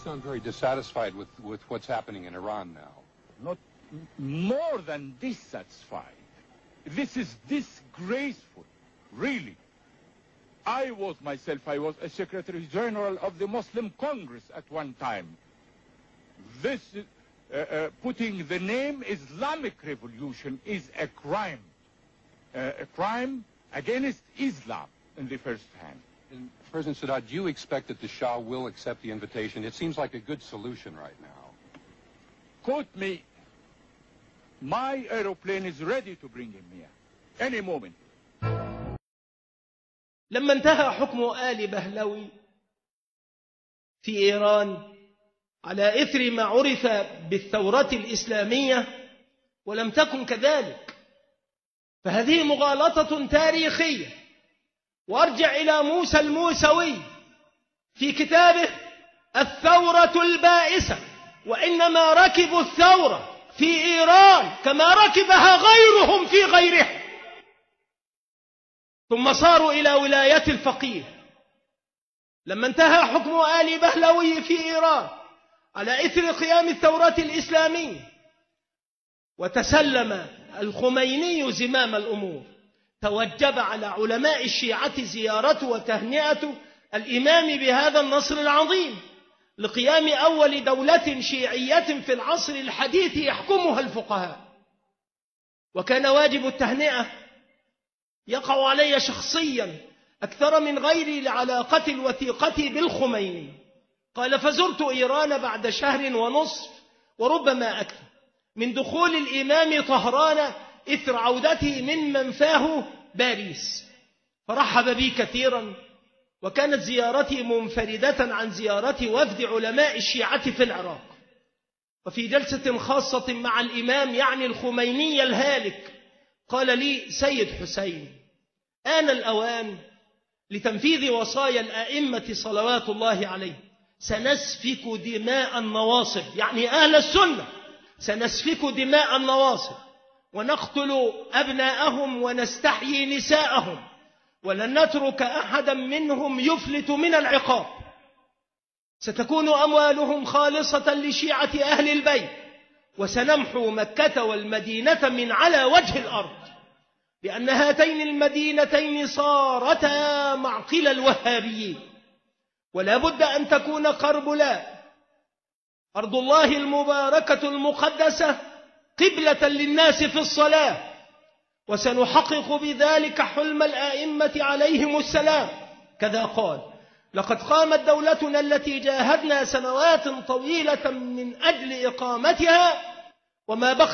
sound very dissatisfied with what's happening in Iran now. Not more than dissatisfied. This is disgraceful, really. I was a Secretary General of the Muslim Congress at one time. This putting the name Islamic Revolution is a crime against Islam in the first hand. And President Sadat, do you expect that the Shah will accept the invitation? It seems like a good solution right now. Quote me, my aeroplane is ready to bring him here any moment. لما انتهى حكم آل بهلوي في إيران على إثر ما عرف بالثورة الإسلامية ولم تكن كذلك، فهذه مغالطة تاريخية. وارجع إلى موسى الموسوي في كتابه الثورة البائسة، وإنما ركبوا الثورة في إيران كما ركبها غيرهم في غيرها، ثم صاروا إلى ولاية الفقيه. لما انتهى حكم آل بهلوي في إيران على إثر قيام الثورة الإسلامية وتسلم الخميني زمام الأمور، توجب على علماء الشيعة زيارته وتهنئة الإمام بهذا النصر العظيم لقيام أول دولة شيعية في العصر الحديث يحكمها الفقهاء. وكان واجب التهنئة يقع علي شخصيا أكثر من غيري لعلاقة الوثيقة بالخميني. قال: فزرت إيران بعد شهر ونصف وربما أكثر من دخول الإمام طهران إثر عودته من منفاه باريس، فرحب بي كثيرا، وكانت زيارتي منفردة عن زيارة وفد علماء الشيعة في العراق. وفي جلسة خاصة مع الإمام يعني الخميني الهالك قال لي: سيد حسين، آن الأوان لتنفيذ وصايا الأئمة صلوات الله عليه، سنسفك دماء النواصب، يعني أهل السنة سنسفك دماء النواصب ونقتل أبناءهم ونستحيي نساءهم، ولن نترك أحدا منهم يفلت من العقاب. ستكون أموالهم خالصة لشيعة أهل البيت، وسنمحو مكة والمدينة من على وجه الأرض، لأن هاتين المدينتين صارتا معقل الوهابيين. ولا بد أن تكون كربلاء أرض الله المباركة المقدسة قبلة للناس في الصلاة، وسنحقق بذلك حلم الآئمة عليهم السلام. كذا قال: لقد قامت دولتنا التي جاهدنا سنوات طويلة من أجل إقامتها، وما بقي